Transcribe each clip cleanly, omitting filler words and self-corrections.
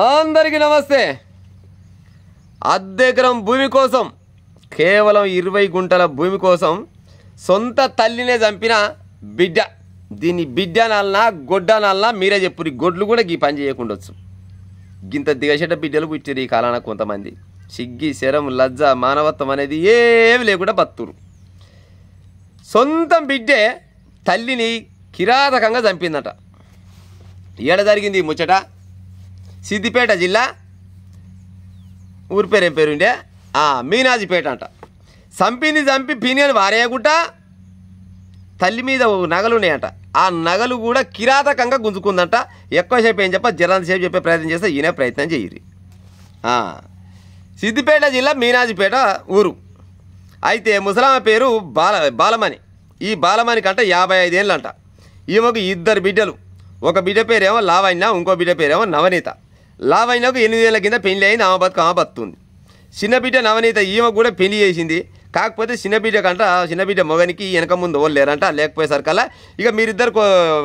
అందరికీ నమస్తే. అద్దెకరం భూమి కోసం, కేవలం 20 గుంటల భూమి కోసం సొంత తల్లినే చంపిన బిడ్డ. దీన్ని బిడ్డ నాలనా గొడ్డ నాలనా మీరే చెప్పురు. గొడ్లు కూడా ఈ పని చేయకుండొచ్చు. గింత దిగసేట బిడ్డలు పుట్టిరు ఈ కాలాన. కొంతమంది సిగ్గి శరం లజ్జ మానవత్వం అనేది ఏమి లేకుండా బతురు. సొంతం బిడ్డే తల్లిని కిరాతకంగా చంపిందట. ఏడ జరిగింది ఈ ముచ్చట? సిద్దిపేట జిల్లా, ఊరి పేరు ఏం పేరుండే, మీనాజిపేట అంట. చంపి పినియని వారేయకుండా తల్లి మీద నగలు ఉన్నాయంట. ఆ నగలు కూడా కిరాతకంగా గుంజుకుందంట. ఎక్కువసేపు ఏం చెప్ప జరంతసేపు చెప్పే ప్రయత్నం చేస్తే ఈయన ప్రయత్నం చేయరు. సిద్దిపేట జిల్లా మీనాజిపేట ఊరు. అయితే ముసలామ పేరు బాలమణి. ఈ బాలమణి కంటే 55 ఏళ్ళు అంట. ఈమెకు 2 బిడ్డలు. ఒక బిడ్డ పేరేమో లావణ్య, ఇంకో బిడ్డ పేరేమో నవనీత. లావణ్యకు 8 ఏళ్ళ కింద పెళ్లి అయింది. ఆమె బతుకుతుంది. చిన్న బిడ్డ నవనీత ఈమె కూడా పెళ్లి చేసింది. కాకపోతే చిన్న బిడ్డ మొగనికి వెనక ముందు వాళ్ళు లేరంట. లేకపోయేసరికల్లా ఇక మీరిద్దరు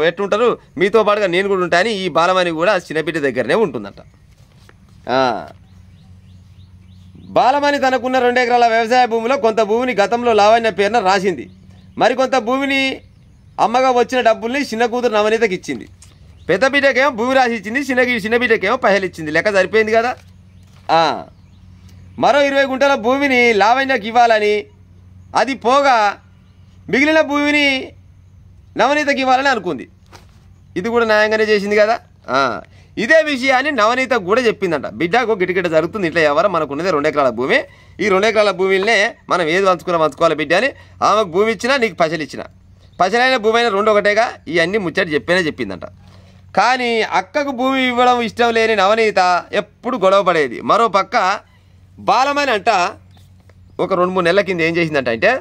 ఎట్టుంటారు, మీతో పాటుగా నేను కూడా ఉంటాను. ఈ బాలమణి కూడా చిన్న బిడ్డ దగ్గరనే ఉంటుందంట. బాలమణి తనకున్న 2 ఎకరాల వ్యవసాయ భూమిలో కొంత భూమిని గతంలో లావణ్య పేరున రాసింది. మరికొంత భూమిని అమ్మగా వచ్చిన డబ్బుల్ని చిన్న కూతురు నవనీతకి ఇచ్చింది. పెద్ద బిడ్డకేమో భూమి రాసి ఇచ్చింది, చిన్న బిడ్డకేమో పైసలు ఇచ్చింది. లెక్క సరిపోయింది కదా. మరో 20 గుంటల భూమిని లావణ్యకి ఇవ్వాలని, అది పోగా మిగిలిన భూమిని నవనీతకి ఇవ్వాలని అనుకుంది. ఇది కూడా న్యాయంగానే చేసింది కదా. ఇదే విషయాన్ని నవనీత కూడా చెప్పిందంట. బిడ్డకు గిటగిట జరుగుతుంది, ఇంట్లో ఎవరు మనకున్నది 2 ఎకరాల భూమి. ఈ 2 ఎకరాల భూమినే మనం ఏది పంచుకోవాలి బిడ్డ అని. ఆమెకు భూమి ఇచ్చినా నీకు పైసలు ఇచ్చిన, పైసలైన భూమి అయినా 2 ఒకటేగా. ఇవన్నీ ముచ్చట చెప్పిందంట. కానీ అక్కకు భూమి ఇవ్వడం ఇష్టం లేని నవనీత ఎప్పుడు గొడవ పడేది. మరో పక్క బాలమణి అంట ఒక 2-3 నెలల కింద ఏం చేసిందంట అంటే,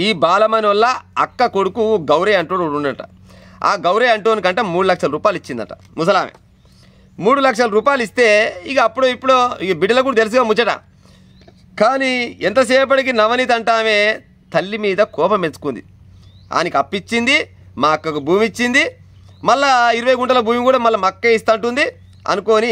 ఈ బాలమణి వల్ల అక్క కొడుకు గౌరీ అంటోడు ఉన్నట. ఆ గౌరీ అంటోని కంటే 3 లక్షల రూపాయలు ఇచ్చిందట ముసలామె. 3 లక్షల రూపాయలు ఇస్తే ఇక అప్పుడు ఇక బిడ్డలకు కూడా తెలుసుగా ముచ్చట. కానీ ఎంతసేపటికి నవనీత అంట ఆమె తల్లి మీద కోపం మెచ్చుకుంది. ఆయనకి అప్పిచ్చింది, మా అక్కకు భూమి ఇచ్చింది, మళ్ళీ 20 గుంటల భూమి కూడా మళ్ళీ మా అక్కే ఇస్తా ఉంటుంది అనుకొని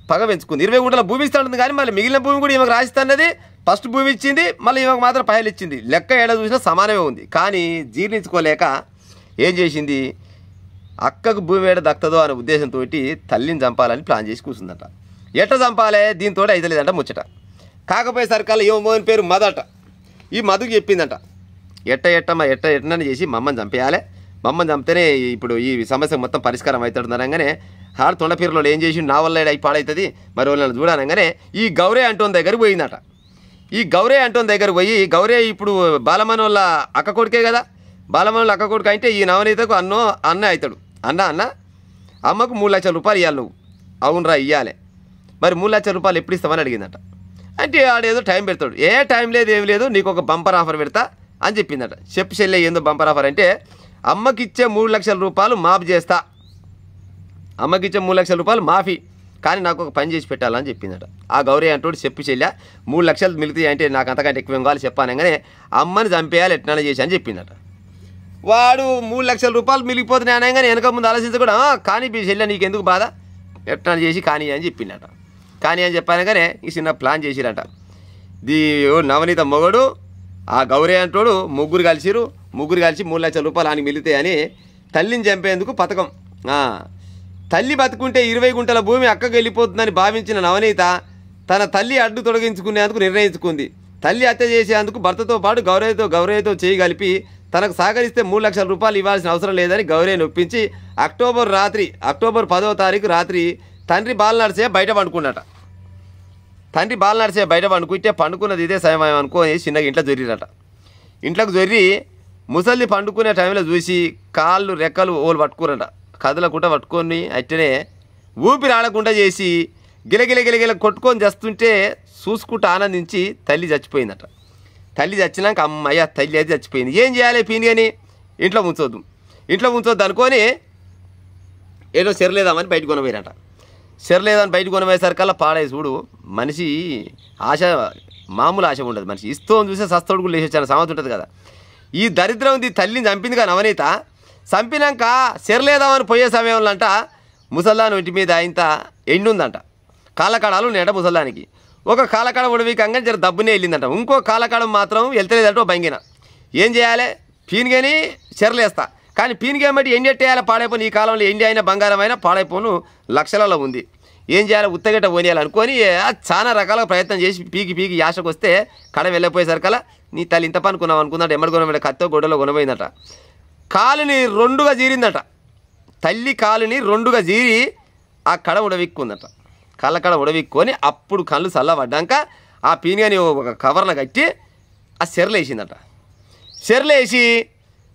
పగ పెంచుకుంది. 20 గుంటల భూమి ఇస్తా ఉంటుంది కానీ మళ్ళీ మిగిలిన భూమి కూడా ఈమెకు రాసిస్తున్నది. ఫస్ట్ భూమి ఇచ్చింది, మళ్ళీ ఈమెకు మాత్రం పైలు ఇచ్చింది. లెక్క ఏడ చూసినా సమానమే ఉంది. కానీ జీర్ణించుకోలేక ఏం చేసింది, అక్కకు భూమి ఏడ దక్కదో అనే ఉద్దేశంతో తల్లిని చంపాలని ప్లాన్ చేసి కూర్చుందట. ఎట్ట చంపాలి దీంతో అయితలేదంట ముచ్చట. కాకపోయే సరికల్లా ఏమో మోని పేరు మదట. ఈ మధుకు చెప్పిందంట, ఎట్టని చేసి మమ్మల్ని చంపేయాలి, మమ్మల్ని చంపితేనే ఇప్పుడు ఈ సమస్య మొత్తం పరిష్కారం అవుతుందనగానే హాడు తొండపీరలో ఏం చేసి నా వల్ల అయి పాడవుతుంది మరి వాళ్ళని చూడాలనగానే ఈ గౌరీ అంటోని దగ్గరికి పోయిందట. ఈ గౌరీ అంటోని దగ్గర పోయి, గౌరీ ఇప్పుడు బాలమణి వాళ్ళ అక్క కొడుకే కదా. బాలమణి వాళ్ళ అక్క కొడుకు అంటే ఈ నవనీతకు అన్న అవుతాడు. అన్న అమ్మకు 3 లక్షల రూపాయలు ఇవ్వాలి నువ్వు. అవునరా ఇవ్వాలి. మరి 3 లక్షల రూపాయలు ఎప్పుడు ఇస్తామని అడిగిందట. అంటే ఆడేదో టైం పెడతాడు. ఏ టైం లేదు ఏమి లేదు, నీకు ఒక బంపర్ ఆఫర్ పెడతా అని చెప్పిందట. చెప్పు చెల్లె ఏందో బంపర్ ఆఫర్ అంటే, అమ్మకిచ్చే 3 లక్షల రూపాయలు మాఫీ చేస్తా, అమ్మకిచ్చే 3 లక్షల రూపాయలు మాఫీ, కానీ నాకు ఒక పని చేసి పెట్టాలని చెప్పిందట. ఆ గౌరీ అంటోడు చెప్పు చెల్లె 3 లక్షలు మిగులుతాయి అంటే నాకు అంతకంటే ఎక్కువ కావాలి చెప్పానగానే అమ్మని చంపేయాలి ఎట్లా చేసి అని చెప్పిందట. వాడు 3 లక్షల రూపాయలు మిగిలిపోతున్నాయి అనగానే వెనక ముందు ఆలోచించకూడా, కానీ చెల్లె నీకు ఎందుకు బాధ, ఎట్లా చేసి కానీ అని చెప్పిందట. కానీ అని చెప్పానగానే ఈ చిన్న ప్లాన్ చేసిరట. నవనీత మొగడు ఆ గౌరీ అంటోడు ముగ్గురు కలిసి 3 లక్షల రూపాయలు ఆయనకి మిగులుతాయని తల్లిని చంపేందుకు పథకం. తల్లి బతుకుంటే 20 గుంటల భూమి అక్కకు వెళ్ళిపోతుందని భావించిన నవనీత తన తల్లి అడ్డు తొలగించుకునేందుకు నిర్ణయించుకుంది. తల్లి హత్య చేసేందుకు భర్తతో పాటు గౌరీతో చేయి కలిపి తనకు సహకరిస్తే 3 లక్షల రూపాయలు ఇవ్వాల్సిన అవసరం లేదని గౌరీని ఒప్పించి అక్టోబర్ 10వ తారీఖు రాత్రి తండ్రి బాలనర్సే బయట పండుకున్నట. తండ్రి బాలనర్సే బయట పండుకుంటే పండుకున్నది ఇదే సమయం అనుకోని చిన్నగా ఇంట్లో జొర్రిరట. ఇంట్లోకి జొర్రి ముసలి పండుకునే టైంలో చూసి కాళ్ళు రెక్కలు ఓలు పట్టుకురట. కదలకుండా పట్టుకొని అట్టనే ఊపిరి ఆడకుండా చేసి గిలగిల కొట్టుకొని చేస్తుంటే చూసుకుంటూ ఆనందించి తల్లి చచ్చిపోయిందట. తల్లి చచ్చినాక అమ్మయ్య తల్లి అయితే చచ్చిపోయింది, ఏం చేయాలి పీని అని ఇంట్లో ఉంచొద్దు అనుకొని ఏదో చెరలేదామని బయట కొనపోయారట. చెరలేదని బయట కొనపోయేసరికల్లా పాడే చూడు. మనిషి ఆశ మామూలు ఆశ ఉండదు. మనిషి ఇస్తోని చూసే సస్తోడు కూడా లేచొచ్చాను సామెత ఉంటుంది కదా. ఈ దరిద్రం ఉంది. తల్లిని చంపింది కానీ నవనీత చంపినాక చెరలేదామని పోయే సమయంలో అంట ముసల్దాని ఒంటి మీద ఇంత ఎండు ఉందంట, కాళ్ళకాడాలు ఉన్నాయంట ముసల్దానికి. ఒక కాళ్ళకాడ ఉడవికంగా జర దబ్బునే వెళ్ళిందంట, ఇంకో కాళ్ళకాడ మాత్రం వెళ్తలేదంట ఓ భంగిన. ఏం చేయాలి, పీనిగని చెరలేస్తా, కానీ పీనిగని బట్టి ఎండి ఎట్టేయాలి పాడైపోను. ఈ కాలంలో ఎండి అయినా బంగారం అయినా పాడైపోను లక్షలలో ఉంది. ఏం చేయాలి, ఉత్తగట్ట పోనీయాలనుకొని చాలా రకాల ప్రయత్నం చేసి పీకి యాసకు వస్తే కడ వెళ్ళిపోయేసరికల్లా నీ తల్లి ఇంత పనుకున్నావు అనుకుందంట. ఎమ్మడి కొనబడి కత్తో గొడ్డలో కొనబోయిందట. కాలుని రెండుగా జీరిందట, తల్లి కాలుని రెండుగా జీరి ఆ కడ ఉడవిక్కుందట. కళ్ళకడ ఉడవిక్కొని అప్పుడు కళ్ళు చల్లబడ్డాక ఆ పీనిగాని ఒక కవర్లో కట్టి ఆ చెరలేసిందట. చెరలేసి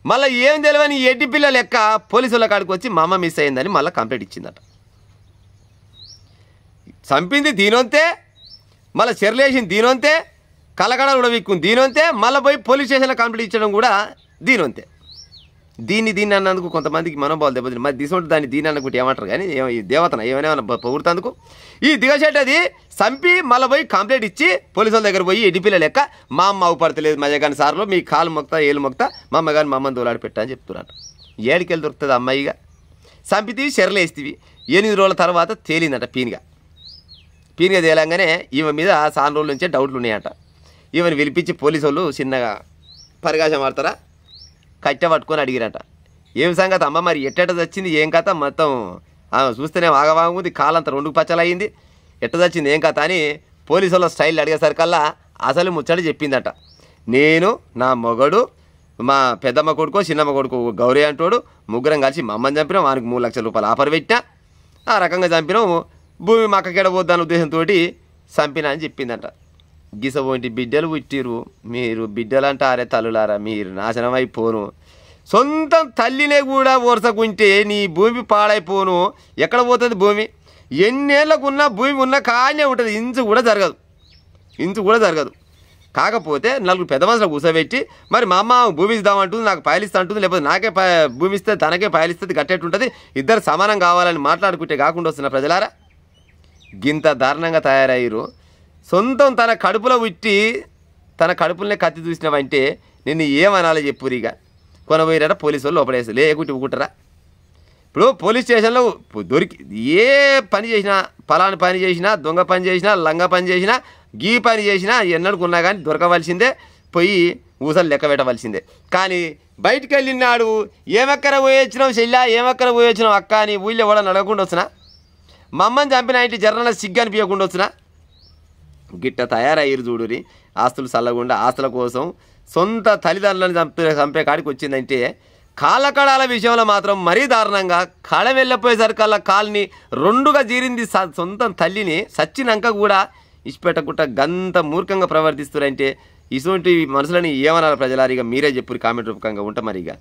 మళ్ళీ ఏం తెలియని ఎడ్డి పిల్ల లెక్క పోలీసుల కాడికి వచ్చి మా అమ్మ మిస్ అయిందని మళ్ళీ కంప్లైంట్ ఇచ్చిందట. చంపింది దీనొంతే, మళ్ళీ చెరలేసింది దీనొంతే, కళ్ళకడ ఉడవిక్కుంది దీనొంతే, మళ్ళీ పోయి పోలీస్ స్టేషన్లో కంప్లైంట్ ఇచ్చడం కూడా దీనొంతే. దీన్ని అన్నందుకు కొంతమందికి మనోభావాలు దెబ్బతిని మరి తీసుకుంటే దాన్ని దీన్ని అన్నకుంటే ఏమంటారు కానీ దేవతన ఏమైనా పొగుడుతందుకు. ఈ దిగచెట్టది చంపి మళ్ళీ పోయి కంప్లైంట్ ఇచ్చి పోలీసుల దగ్గర పోయి ఎడ్డిపిల్ల లెక్క మా అమ్మ అవుపడతలేదు మజగాని సార్లు మీ కాలు మొక్తా ఏళ్ళు మొక్తా మా అమ్మ కానీ మా అమ్మని దోలాడి పెట్టా అని చెప్తున్నట్టు. ఏడికెళ్ళి దొరుకుతుంది అమ్మాయిగా, చంపితివి చెరలేస్తేవి. 8 రోజుల తర్వాత తేలిందట పీనిగా తేలంగానే ఈమె మీద చాలా రోజుల నుంచే డౌట్లు ఉన్నాయట. ఈమెను పిలిపించి పోలీసు వాళ్ళు చిన్నగా పరిగాశం ఆడతారా కట్టె పట్టుకొని అడిగిరట. ఏం సంగతి అమ్మ మరి ఎట్టెట వచ్చింది ఏం కథ, మొత్తం చూస్తేనే ఆగవాగుంది, కాలంతా 2 పచ్చలు అయింది, ఎట్ట వచ్చింది ఏం కథ అని పోలీసు వాళ్ళ స్టైల్ అడిగేసరికల్లా అసలు ముచ్చట చెప్పిందట. నేను నా మొగడు మా పెద్దమ్మ కొడుకో చిన్నమ్మ కొడుకు గౌరీ అంటోడు ముగ్గురం కలిసి మా అమ్మని చంపినాం, వానికి 3 లక్షల రూపాయలు ఆఫర్ పెట్టినా, ఆ రకంగా చంపినాం, భూమి మక్కకెడబోద్దన్న ఉద్దేశంతో చంపినా అని చెప్పిందట. గిసబోంటి బిడ్డలు పుట్టిరు, మీరు బిడ్డలంటారే తల్లులారా, మీరు నాశనం అయిపోను, సొంతం తల్లినే కూడా ఓర్చకుంటే నీ భూమి పాడైపోను. ఎక్కడ పోతుంది భూమి, ఎన్నేళ్ళకున్న భూమి ఉన్న కానే ఉంటుంది, ఇంచు కూడా జరగదు. కాకపోతే 4 పెద్ద మనుషులు కూర్చోబెట్టి మరి మా అమ్మ భూమి ఇద్దామంటుంది, నాకు పాయలిస్తా అంటుంది, లేకపోతే నాకే భూమి ఇస్తే తనకే పాయలిస్తుంది, కట్టేట్టుంటుంది, ఇద్దరు సమానం కావాలని మాట్లాడుకుంటే కాకుండా వస్తున్న ప్రజలారా గింత దారుణంగా తయారయ్యారు. సొంతం తన కడుపులో పుట్టి తన కడుపులనే కత్తి చూసినావంటే నిన్ను ఏమనాలో చెప్పురిగా. కొనబోయినట పోలీసు వాళ్ళు లోపడేసి లేకుంటే ఊకుంటారా. ఇప్పుడు పోలీస్ స్టేషన్లో దొరికి ఏ పని చేసినా, పలాని పని చేసినా, దొంగ పని చేసినా, లంగ పని చేసినా, గీ పని చేసినా ఎన్నడుకున్నా కానీ దొరకవలసిందే, పోయి ఊసలు లెక్క పెట్టవలసిందే. కానీ బయటికి వెళ్ళినాడు ఏమెక్కర పోయి వచ్చినావు చెల్లా, ఏమెక్కర పోయి వచ్చినావు అక్క అని ఊళ్ళో కూడా నడవకుండా వచ్చినా, మా అమ్మని చంపిన ఇంటి జర్నల సిగ్గు అనిపించకుండా వచ్చినా. గిట్ట తయారయ్యారు చూడురి. ఆస్తులు చల్లకుండా ఆస్తుల కోసం సొంత తల్లిదండ్రులను చంపే కాడికి వచ్చిందంటే కాళ్ళకడాల విషయంలో మాత్రం మరీ దారుణంగా కళ వెళ్ళిపోయేసరికల్లా కాల్ని 2గా జీరింది సొంతం తల్లిని. సచ్చినాక కూడా ఇచ్చిపెట్టకుండా గంత మూర్ఖంగా ప్రవర్తిస్తున్నారంటే ఇటువంటి మనుషులని ఏమనాలి ప్రజలారిగా మీరే చెప్పురు కామెంట్ రూపకంగా ఉంటా మరిగా.